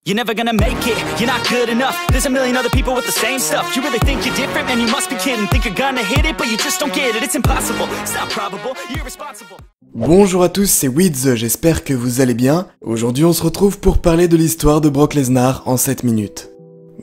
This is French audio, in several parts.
You're never gonna make it, you're not good enough. There's a million other people with the same stuff. You really think you're different? Man, you must be kidding. Think you're gonna hit it, but you just don't get it. It's impossible, it's not probable, you're irresponsible. Bonjour à tous, c'est Wiz, j'espère que vous allez bien. Aujourd'hui on se retrouve pour parler de l'histoire de Brock Lesnar en 7 minutes.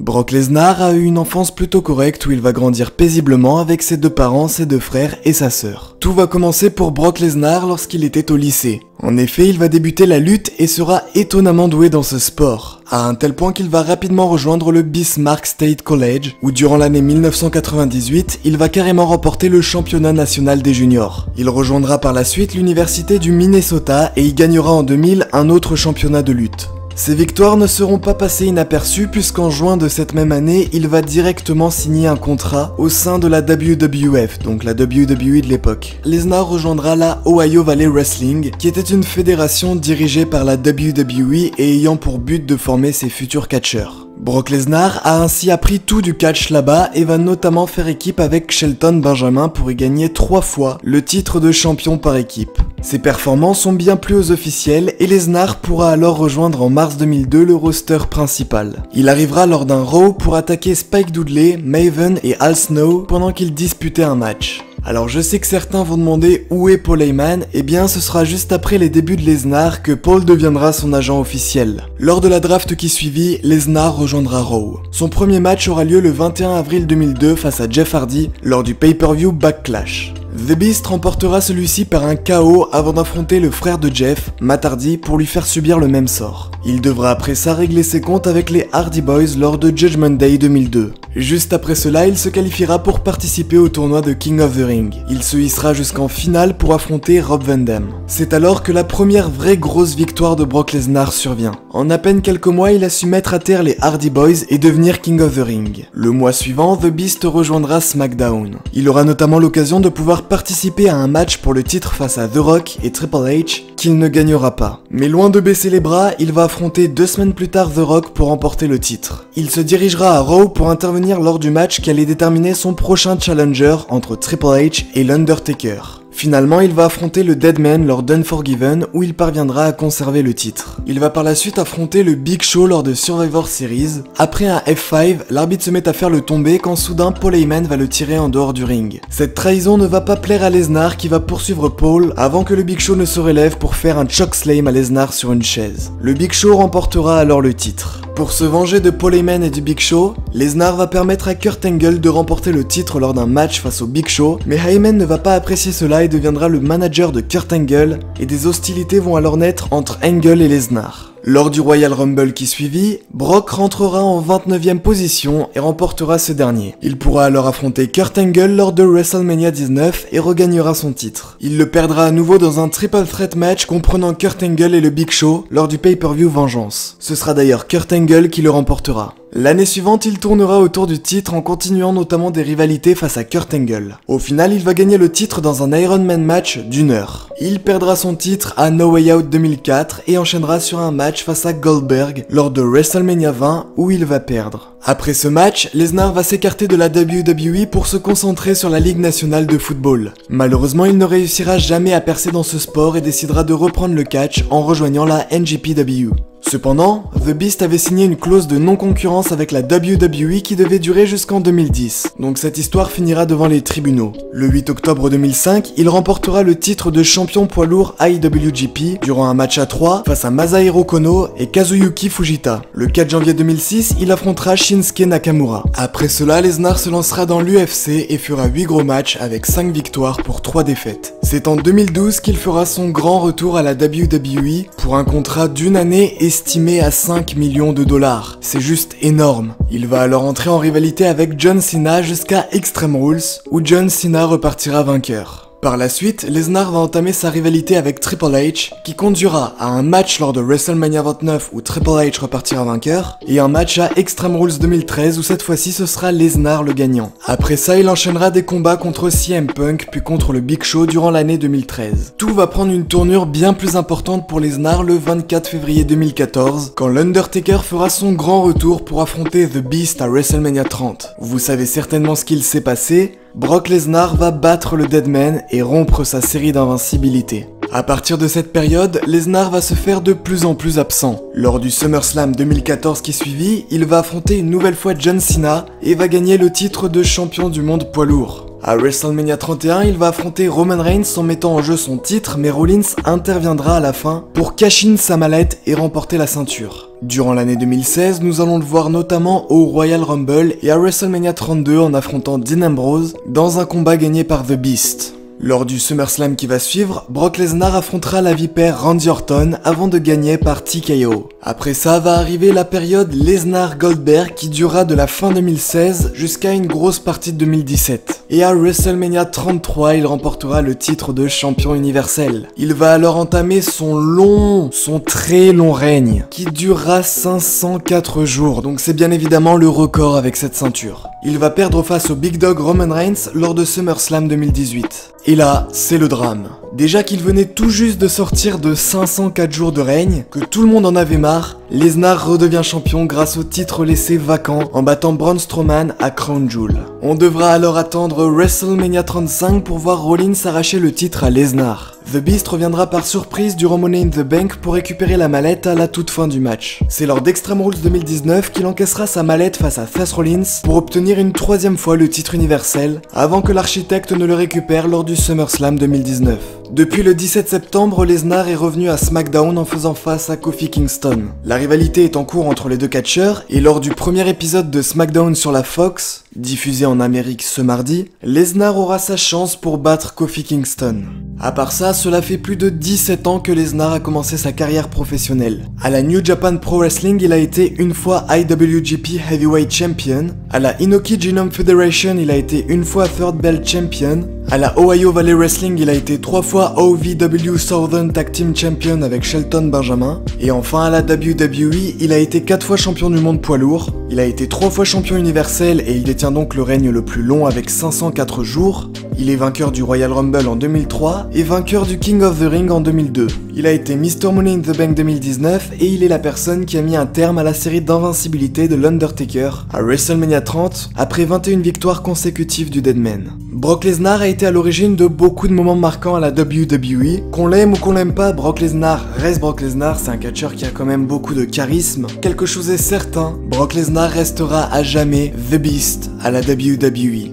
Brock Lesnar a eu une enfance plutôt correcte où il va grandir paisiblement avec ses deux parents, ses deux frères et sa sœur. Tout va commencer pour Brock Lesnar lorsqu'il était au lycée. En effet, il va débuter la lutte et sera étonnamment doué dans ce sport, à un tel point qu'il va rapidement rejoindre le Bismarck State College, où durant l'année 1998, il va carrément remporter le championnat national des juniors. Il rejoindra par la suite l'université du Minnesota et y gagnera en 2000 un autre championnat de lutte. Ces victoires ne seront pas passées inaperçues puisqu'en juin de cette même année, il va directement signer un contrat au sein de la WWF, donc la WWE de l'époque. Lesnar rejoindra la Ohio Valley Wrestling, qui était une fédération dirigée par la WWE et ayant pour but de former ses futurs catcheurs. Brock Lesnar a ainsi appris tout du catch là-bas et va notamment faire équipe avec Shelton Benjamin pour y gagner 3 fois le titre de champion par équipe. Ses performances sont bien plus aux officiels et Lesnar pourra alors rejoindre en mars 2002 le roster principal. Il arrivera lors d'un Raw pour attaquer Spike Dudley, Maven et Al Snow pendant qu'ils disputaient un match. Alors je sais que certains vont demander où est Paul Heyman, et bien ce sera juste après les débuts de Lesnar que Paul deviendra son agent officiel. Lors de la draft qui suivit, Lesnar rejoindra Raw. Son premier match aura lieu le 21 avril 2002 face à Jeff Hardy lors du pay-per-view Backlash. The Beast remportera celui-ci par un KO avant d'affronter le frère de Jeff, Matt Hardy, pour lui faire subir le même sort. Il devra après ça régler ses comptes avec les Hardy Boys lors de Judgment Day 2002. Juste après cela, il se qualifiera pour participer au tournoi de King of the Ring. Il se hissera jusqu'en finale pour affronter Rob Van Dam. C'est alors que la première vraie grosse victoire de Brock Lesnar survient. En à peine quelques mois, il a su mettre à terre les Hardy Boys et devenir King of the Ring. Le mois suivant, The Beast rejoindra SmackDown. Il aura notamment l'occasion de pouvoir participer à un match pour le titre face à The Rock et Triple H qu'il ne gagnera pas. Mais loin de baisser les bras, il va affronter 2 semaines plus tard The Rock pour remporter le titre. Il se dirigera à Raw pour intervenir lors du match qui allait déterminer son prochain challenger entre Triple H et l'Undertaker. Finalement, il va affronter le Deadman lors d'Unforgiven où il parviendra à conserver le titre. Il va par la suite affronter le Big Show lors de Survivor Series. Après un F5, l'arbitre se met à faire le tomber quand soudain Paul Heyman va le tirer en dehors du ring. Cette trahison ne va pas plaire à Lesnar qui va poursuivre Paul avant que le Big Show ne se relève pour faire un chokeslam à Lesnar sur une chaise. Le Big Show remportera alors le titre. Pour se venger de Paul Heyman et du Big Show, Lesnar va permettre à Kurt Angle de remporter le titre lors d'un match face au Big Show, mais Heyman ne va pas apprécier cela et deviendra le manager de Kurt Angle, et des hostilités vont alors naître entre Angle et Lesnar. Lors du Royal Rumble qui suivit, Brock rentrera en 29e position et remportera ce dernier. Il pourra alors affronter Kurt Angle lors de WrestleMania 19 et regagnera son titre. Il le perdra à nouveau dans un triple threat match comprenant Kurt Angle et le Big Show lors du pay-per-view Vengeance. Ce sera d'ailleurs Kurt Angle qui le remportera. L'année suivante, il tournera autour du titre en continuant notamment des rivalités face à Kurt Angle. Au final, il va gagner le titre dans un Iron Man match d'1 heure. Il perdra son titre à No Way Out 2004 et enchaînera sur un match face à Goldberg lors de WrestleMania 20 où il va perdre. Après ce match, Lesnar va s'écarter de la WWE pour se concentrer sur la Ligue nationale de football. Malheureusement, il ne réussira jamais à percer dans ce sport et décidera de reprendre le catch en rejoignant la NJPW. Cependant, The Beast avait signé une clause de non-concurrence avec la WWE qui devait durer jusqu'en 2010, donc cette histoire finira devant les tribunaux. Le 8 octobre 2005, il remportera le titre de champion poids lourd IWGP durant un match à 3 face à Masahiro Kono et Kazuyuki Fujita. Le 4 janvier 2006, il affrontera Shinsuke Nakamura. Après cela, Lesnar se lancera dans l'UFC et fera 8 gros matchs avec 5 victoires pour 3 défaites. C'est en 2012 qu'il fera son grand retour à la WWE pour un contrat d'1 année estimé à 5 millions de dollars. C'est juste énorme. Il va alors entrer en rivalité avec John Cena jusqu'à Extreme Rules, où John Cena repartira vainqueur. Par la suite, Lesnar va entamer sa rivalité avec Triple H, qui conduira à un match lors de WrestleMania 29 où Triple H repartira vainqueur, et un match à Extreme Rules 2013 où cette fois-ci ce sera Lesnar le gagnant. Après ça, il enchaînera des combats contre CM Punk puis contre le Big Show durant l'année 2013. Tout va prendre une tournure bien plus importante pour Lesnar le 24 février 2014, quand l'Undertaker fera son grand retour pour affronter The Beast à WrestleMania 30. Vous savez certainement ce qu'il s'est passé, Brock Lesnar va battre le Deadman et rompre sa série d'invincibilité. À partir de cette période, Lesnar va se faire de plus en plus absent. Lors du SummerSlam 2014 qui suivit, il va affronter une nouvelle fois John Cena et va gagner le titre de champion du monde poids lourd. À WrestleMania 31, il va affronter Roman Reigns en mettant en jeu son titre, mais Rollins interviendra à la fin pour cash in sa mallette et remporter la ceinture. Durant l'année 2016, nous allons le voir notamment au Royal Rumble et à WrestleMania 32 en affrontant Dean Ambrose dans un combat gagné par The Beast. Lors du SummerSlam qui va suivre, Brock Lesnar affrontera la vipère Randy Orton avant de gagner par TKO. Après ça va arriver la période Lesnar-Goldberg qui durera de la fin 2016 jusqu'à une grosse partie de 2017. Et à WrestleMania 33, il remportera le titre de champion universel. Il va alors entamer son très long règne, qui durera 504 jours, donc c'est bien évidemment le record avec cette ceinture. Il va perdre face au Big Dog Roman Reigns lors de SummerSlam 2018. Et là, c'est le drame. Déjà qu'il venait tout juste de sortir de 504 jours de règne, que tout le monde en avait marre, Lesnar redevient champion grâce au titre laissé vacant en battant Braun Strowman à Crown Jewel. On devra alors attendre WrestleMania 35 pour voir Rollins arracher le titre à Lesnar. The Beast reviendra par surprise durant Money in the Bank pour récupérer la mallette à la toute fin du match. C'est lors d'Extreme Rules 2019 qu'il encaissera sa mallette face à Seth Rollins pour obtenir une troisième fois le titre universel, avant que l'architecte ne le récupère lors du SummerSlam 2019. Depuis le 17 septembre, Lesnar est revenu à SmackDown en faisant face à Kofi Kingston. La rivalité est en cours entre les deux catcheurs, et lors du premier épisode de SmackDown sur la Fox, diffusé en Amérique ce mardi, Lesnar aura sa chance pour battre Kofi Kingston. À part ça, cela fait plus de 17 ans que Lesnar a commencé sa carrière professionnelle. À la New Japan Pro Wrestling, il a été une fois IWGP Heavyweight Champion. À la Inoki Genome Federation, il a été une fois Third Belt Champion. À la Ohio Valley Wrestling, il a été 3 fois OVW Southern Tag Team Champion avec Shelton Benjamin. Et enfin à la WWE, il a été 4 fois champion du monde poids lourd. Il a été 3 fois champion universel et il détient donc le règne le plus long avec 504 jours. Il est vainqueur du Royal Rumble en 2003 et vainqueur du King of the Ring en 2002. Il a été Mr. Money in the Bank 2019 et il est la personne qui a mis un terme à la série d'invincibilité de l'Undertaker à WrestleMania 30 après 21 victoires consécutives du Deadman. Brock Lesnar a été à l'origine de beaucoup de moments marquants à la WWE. Qu'on l'aime ou qu'on l'aime pas, Brock Lesnar reste Brock Lesnar, c'est un catcheur qui a quand même beaucoup de charisme. Quelque chose est certain, Brock Lesnar restera à jamais The Beast à la WWE.